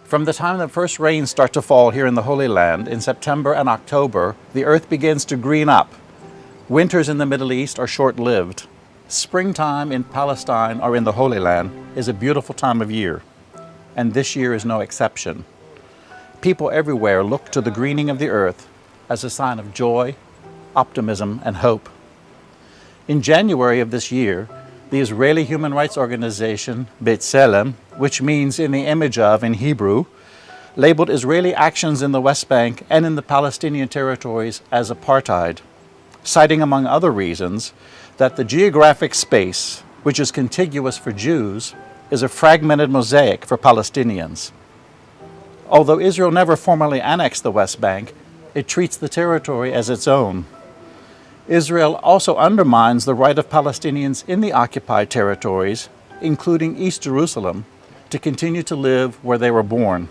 From the time the first rains start to fall here in the Holy Land in September and October, the earth begins to green up. Winters in the Middle East are short-lived. Springtime in Palestine or in the Holy Land is a beautiful time of year, and this year is no exception. People everywhere look to the greening of the earth as a sign of joy, optimism, and hope. In January of this year, the Israeli human rights organization B'Tselem, which means in the image of in Hebrew, labeled Israeli actions in the West Bank and in the Palestinian territories as apartheid, citing among other reasons that the geographic space, which is contiguous for Jews, is a fragmented mosaic for Palestinians. Although Israel never formally annexed the West Bank, it treats the territory as its own. Israel also undermines the right of Palestinians in the occupied territories, including East Jerusalem, to continue to live where they were born.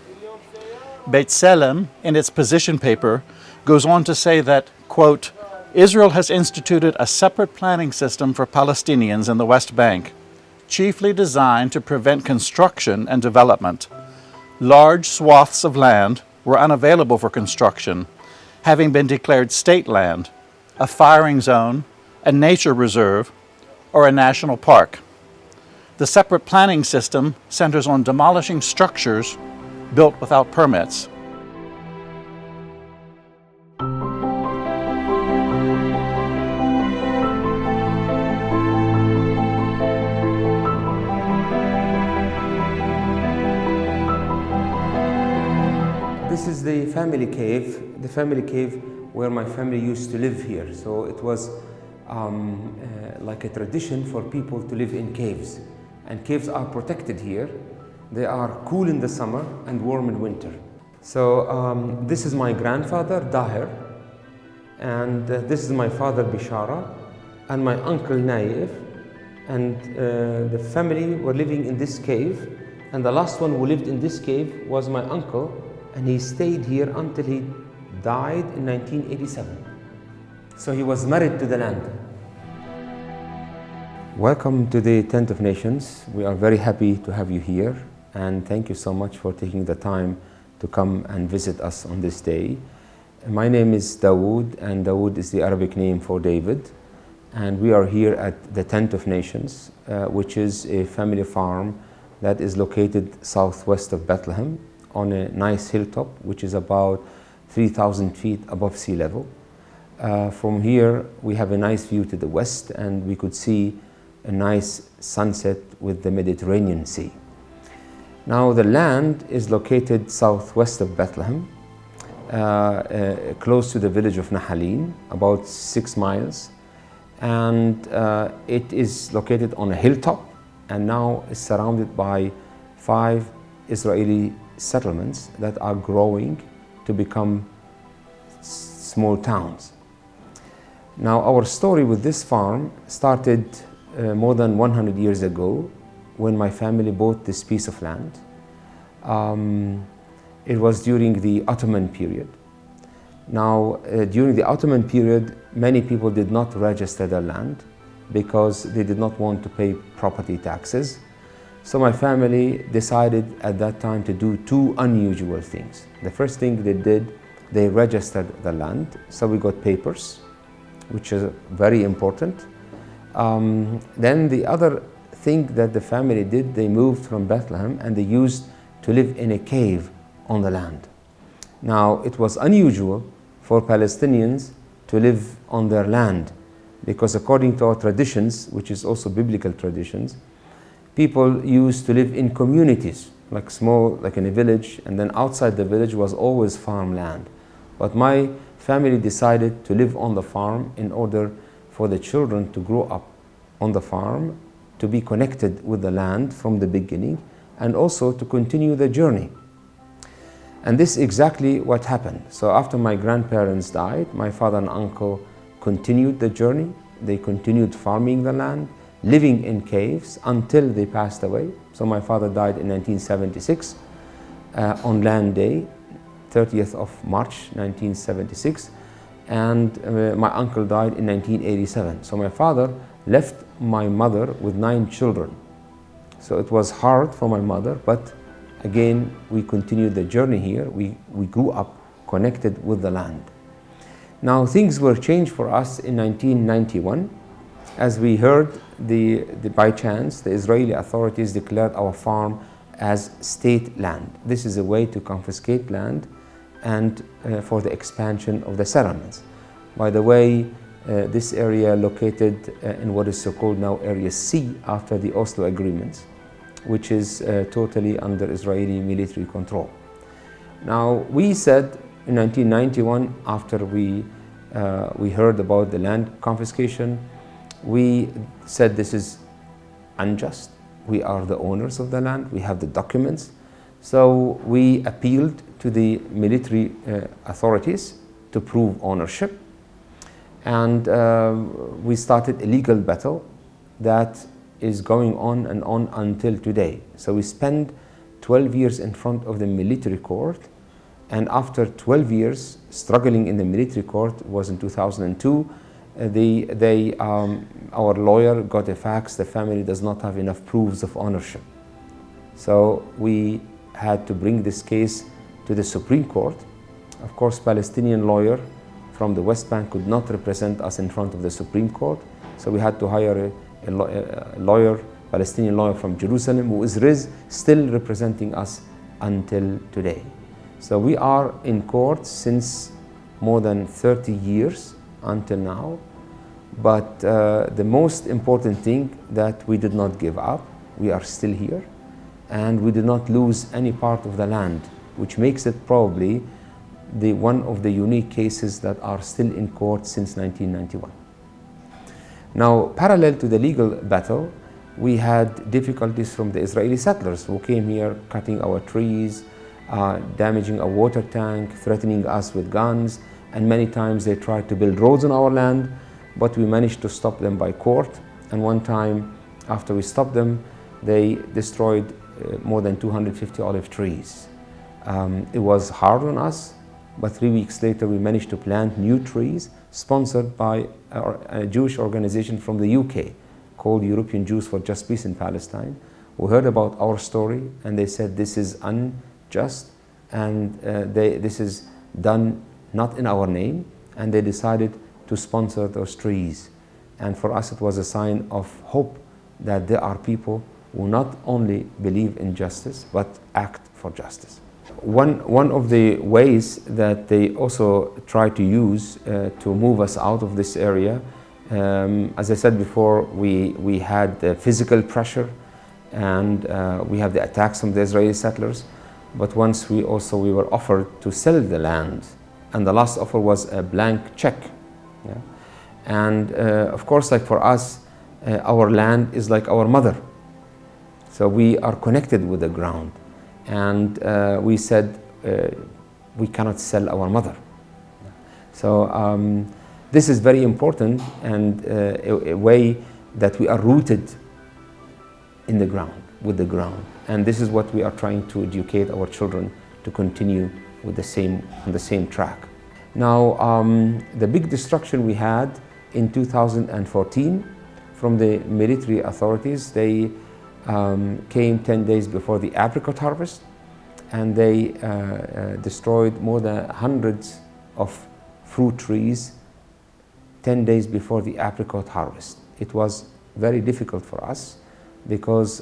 B'Tselem, in its position paper, goes on to say that, quote, Israel has instituted a separate planning system for Palestinians in the West Bank, chiefly designed to prevent construction and development. Large swaths of land were unavailable for construction, having been declared state land, a firing zone, a nature reserve, or a national park. The separate planning system centers on demolishing structures built without permits. This is the family cave where my family used to live here. So it was like a tradition for people to live in caves. And caves are protected here. They are cool in the summer and warm in winter. So this is my grandfather, Daher. And this is my father, Bishara, and my uncle, Naif. And the family were living in this cave. And the last one who lived in this cave was my uncle. And he stayed here until he died in 1987. So he was married to the land. Welcome to the Tent of Nations. We are very happy to have you here, and thank you so much for taking the time to come and visit us on this day. My name is Dawood, and Dawood is the Arabic name for David. And we are here at the Tent of Nations, which is a family farm that is located southwest of Bethlehem on a nice hilltop, which is about 3,000 feet above sea level. From here, we have a nice view to the west, and we could see a nice sunset with the Mediterranean Sea. Now, the land is located southwest of Bethlehem, close to the village of Nahalin, about 6 miles. And it is located on a hilltop, and now is surrounded by 5 Israeli settlements that are growing to become small towns. Now, our story with this farm started more than 100 years ago when my family bought this piece of land. It was during the Ottoman period. Now, during the Ottoman period, many people did not register their land because they did not want to pay property taxes. So my family decided at that time to do 2 unusual things. The first thing they did, they registered the land. So we got papers, which is very important. Then the other thing that the family did, they moved from Bethlehem and they used to live in a cave on the land. Now, it was unusual for Palestinians to live on their land because according to our traditions, which is also biblical traditions, people used to live in communities, like small, like in a village, and then outside the village was always farmland. But my family decided to live on the farm in order for the children to grow up on the farm, to be connected with the land from the beginning, and also to continue the journey. And this is exactly what happened. So after my grandparents died, my father and uncle continued the journey. They continued farming the land, living in caves until they passed away. So my father died in 1976 on Land Day, 30th of March 1976, and my uncle died in 1987. So my father left my mother with 9 children. So it was hard for my mother, but again, we continued the journey here. We grew up connected with the land. Now, things were changed for us in 1991. As we heard, by chance, the Israeli authorities declared our farm as state land. This is a way to confiscate land and for the expansion of the settlements. By the way, this area located in what is so-called now Area C after the Oslo agreements, which is totally under Israeli military control. Now, we said in 1991, after we heard about the land confiscation, we said this is unjust. We are the owners of the land, we have the documents. So we appealed to the military authorities to prove ownership. And we started a legal battle that is going on and on until today. So we spent 12 years in front of the military court, and after 12 years struggling in the military court, was in 2002, our lawyer got a fax, the family does not have enough proofs of ownership. So we had to bring this case to the Supreme Court. Of course, Palestinian lawyer from the West Bank could not represent us in front of the Supreme Court, so we had to hire a lawyer, Palestinian lawyer from Jerusalem, who is still representing us until today. So we are in court since more than 30 years until now, but the most important thing that we did not give up. We are still here, and we did not lose any part of the land, which makes it probably one of the unique cases that are still in court since 1991. Now, parallel to the legal battle, we had difficulties from the Israeli settlers who came here cutting our trees, damaging a water tank, threatening us with guns, and many times they tried to build roads on our land, but we managed to stop them by court. And one time, after we stopped them, they destroyed more than 250 olive trees. It was hard on us, but 3 weeks later we managed to plant new trees sponsored by a Jewish organization from the UK called European Jews for Just Peace in Palestine, who heard about our story, and they said this is unjust and this is done not in our name, and they decided to sponsor those trees. And for us it was a sign of hope that there are people who not only believe in justice but act for justice. One of the ways that they also try to use to move us out of this area, as I said before, we had the physical pressure, and we have the attacks from the Israeli settlers, but once we were offered to sell the land, and the last offer was a blank check. Yeah? And of course, like for us, our land is like our mother. So we are connected with the ground. And we said, we cannot sell our mother. So this is very important, and a way that we are rooted in the ground, with the ground. And this is what we are trying to educate our children to continue with on the same track. Now, the big destruction we had in 2014 from the military authorities, they came 10 days before the apricot harvest, and they destroyed more than hundreds of fruit trees 10 days before the apricot harvest. It was very difficult for us because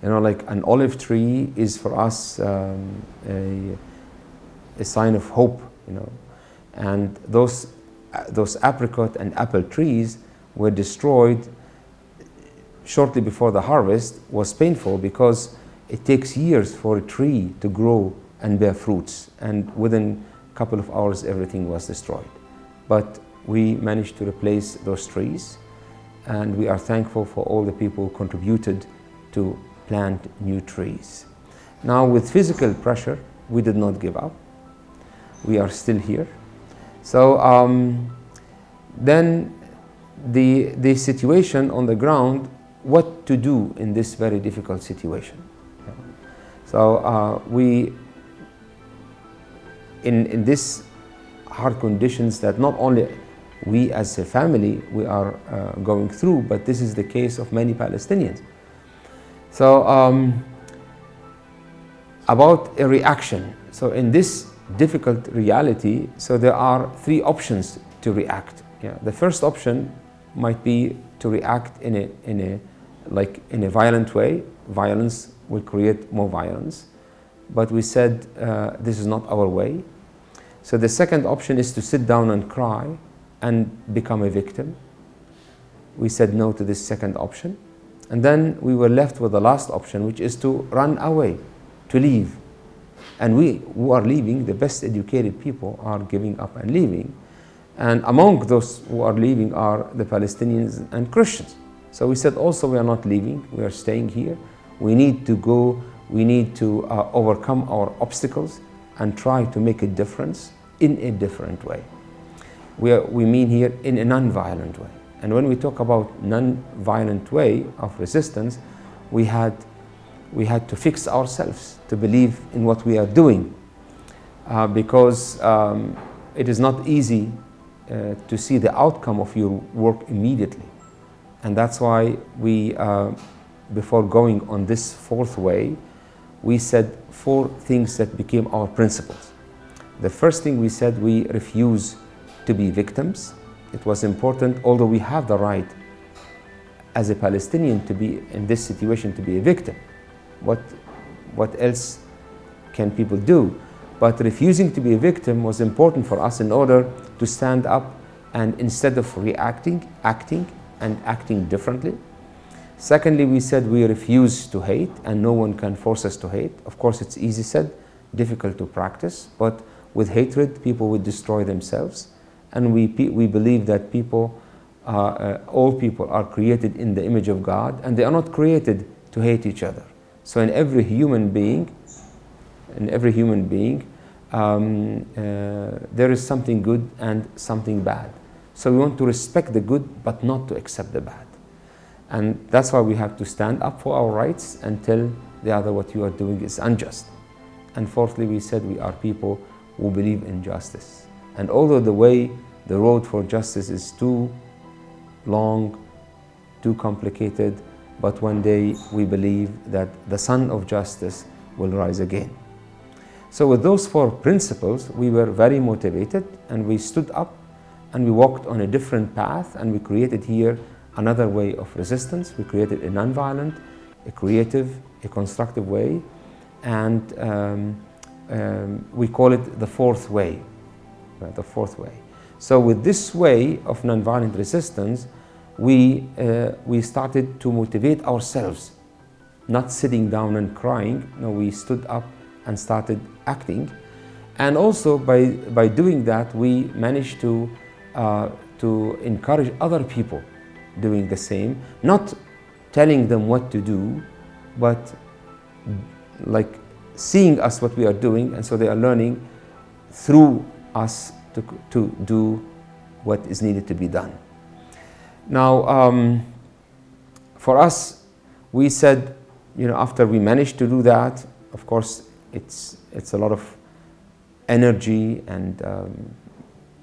like an olive tree is for us a sign of hope, and those apricot and apple trees were destroyed shortly before the harvest. Was painful because it takes years for a tree to grow and bear fruits, and within a couple of hours everything was destroyed. But we managed to replace those trees, and we are thankful for all the people who contributed to plant new trees. Now, with physical pressure, we did not give up. We are still here. So then the situation on the ground, what to do in this very difficult situation. So we, in this hard conditions that not only we as a family we are going through, but this is the case of many Palestinians. So About a reaction. So in this difficult reality, so there are three options to react. Yeah. The first option might be to react in a violent way. Violence will create more violence. But we said this is not our way. So the second option is to sit down and cry and become a victim. We said no to this second option. And then we were left with the last option, which is to run away, to leave. And we who are leaving, the best educated people, are giving up and leaving. And among those who are leaving are the Palestinians and Christians. So we said also we are not leaving, we are staying here. We need to go, we need to overcome our obstacles and try to make a difference in a different way. We mean here in a non-violent way. And when we talk about non-violent way of resistance, we had to fix ourselves to believe in what we are doing, because it is not easy to see the outcome of your work immediately. And that's why we, before going on this fourth way, we said 4 things that became our principles. The first thing we said, we refuse to be victims. It was important, although we have the right as a Palestinian to be in this situation, to be a victim. What else can people do? But refusing to be a victim was important for us in order to stand up and, instead of reacting, acting differently. Secondly, we said we refuse to hate, and no one can force us to hate. Of course, it's easy said, difficult to practice, but with hatred, people would destroy themselves. And we believe that all people are created in the image of God, and they are not created to hate each other. So in every human being, there is something good and something bad. So we want to respect the good, but not to accept the bad. And that's why we have to stand up for our rights and tell the other what you are doing is unjust. And fourthly, we said we are people who believe in justice. And although the road for justice is too long, too complicated, but one day we believe that the sun of justice will rise again. So with those 4 principles, we were very motivated, and we stood up and we walked on a different path, and we created here another way of resistance. We created a non-violent, a creative, a constructive way, and we call it the 4th way. The 4th way. So with this way of non-violent resistance, we started to motivate ourselves, not sitting down and crying. No, we stood up and started acting. And also by doing that, we managed to encourage other people doing the same, not telling them what to do, but like seeing us what we are doing, and so they are learning through us to do what is needed to be done. Now, for us, we said, after we managed to do that, of course, it's a lot of energy, and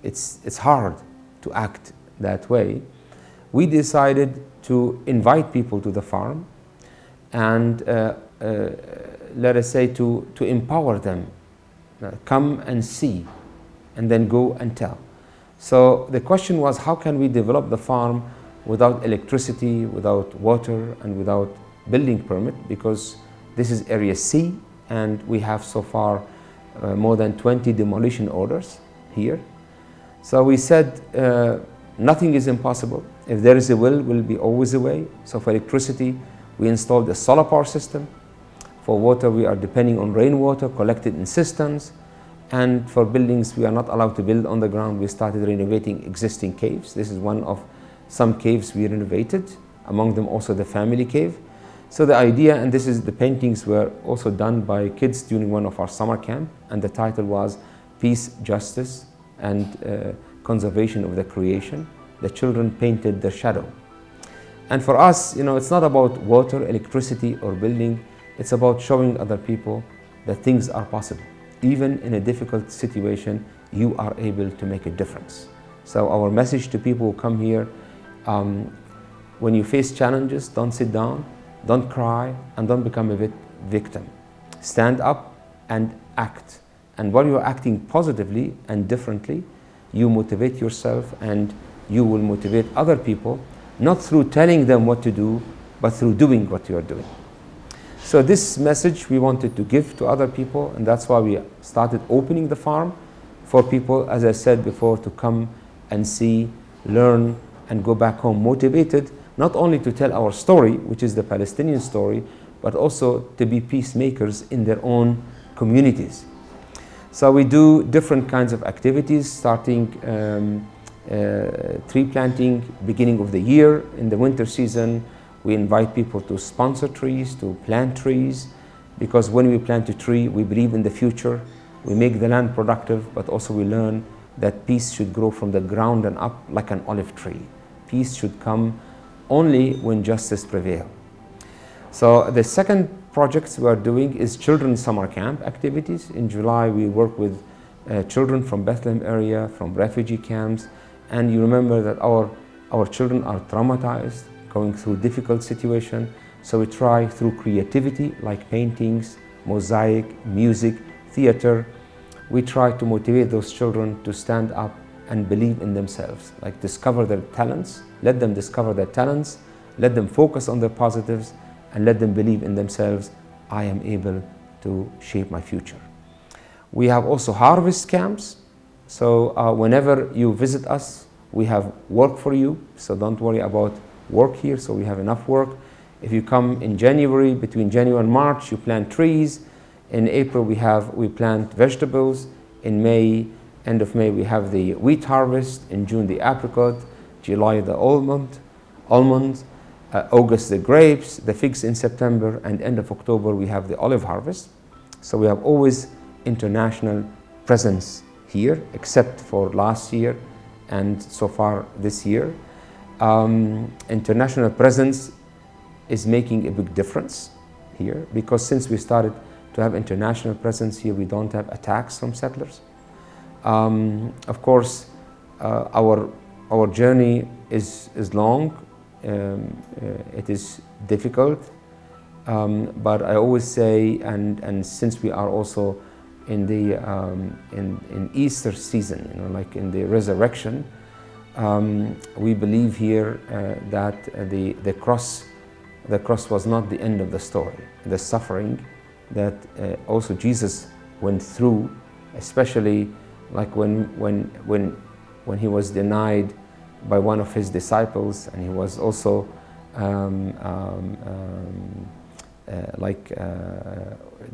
it's hard to act that way. We decided to invite people to the farm and let us say to empower them, come and see, and then go and tell. So the question was, how can we develop the farm without electricity, without water, and without building permit? Because this is Area C, and we have so far more than 20 demolition orders here. So we said, nothing is impossible. If there is a will be always a way. So for electricity, we installed a solar power system. For water, we are depending on rainwater collected in cisterns. And for buildings, we are not allowed to build on the ground. We started renovating existing caves. This is one of some caves we renovated, among them also the family cave. So the idea, and this is the paintings were also done by kids during one of our summer camp, and the title was Peace, Justice, and Conservation of the Creation. The children painted their shadow. And for us, it's not about water, electricity, or building. It's about showing other people that things are possible. Even in a difficult situation, you are able to make a difference. So our message to people who come here, when you face challenges, don't sit down, don't cry, and don't become a victim. Stand up and act. And while you're acting positively and differently, you motivate yourself and you will motivate other people, not through telling them what to do, but through doing what you are doing. So this message we wanted to give to other people, and that's why we started opening the farm for people, as I said before, to come and see, learn, and go back home motivated, not only to tell our story, which is the Palestinian story, but also to be peacemakers in their own communities. So we do different kinds of activities, starting tree planting beginning of the year. In the winter season, we invite people to sponsor trees, to plant trees, because when we plant a tree, we believe in the future. We make the land productive, but also we learn that peace should grow from the ground and up like an olive tree. Peace should come only when justice prevails. So the second project we are doing is children's summer camp activities. In July, we work with children from Bethlehem area, from refugee camps, and you remember that our children are traumatized, going through difficult situation. So we try through creativity, like paintings, mosaic, music, theater, we try to motivate those children to stand up and believe in themselves, like discover their talents, let them discover their talents, let them focus on their positives, and let them believe in themselves. I am able to shape my future. We have also harvest camps. So whenever you visit us, we have work for you. So don't worry about work here. So we have enough work. If you come in January, between January and March, you plant trees. In April, we plant vegetables. In May, end of May, we have the wheat harvest. In June, the apricot. July, the almonds. August, the grapes. The figs in September. And end of October, we have the olive harvest. So we have always international presence here, except for last year and so far this year. International presence is making a big difference here, because since we started to have international presence here, we don't have attacks from settlers. Of course, our journey is long. It is difficult, but I always say, and since we are also in the in Easter season, like in the resurrection, we believe here that the cross was not the end of the story. The suffering that also Jesus went through, especially like when he was denied by one of his disciples, and he was also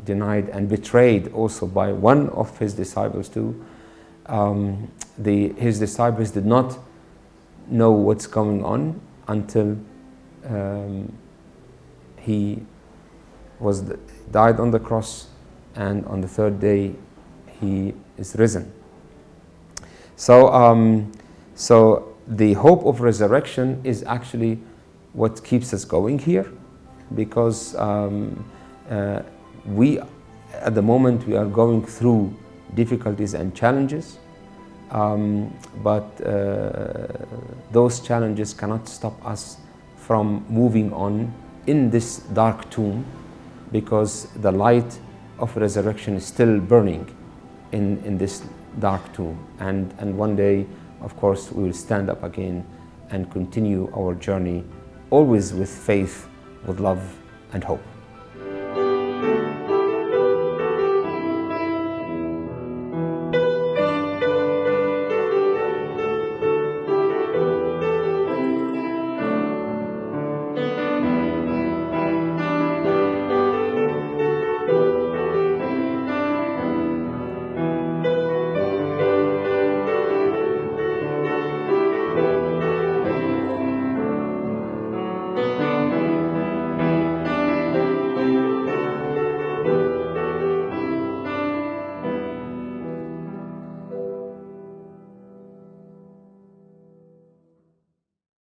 denied and betrayed also by one of his disciples too. His disciples did not know what's going on until he died on the cross, and on the third day he is risen. So the hope of resurrection is actually what keeps us going here, because we, at the moment, we are going through difficulties and challenges, but those challenges cannot stop us from moving on in this dark tomb, because the light of resurrection is still burning in this dark tomb. And one day, of course, we will stand up again and continue our journey, always with faith, with love and hope.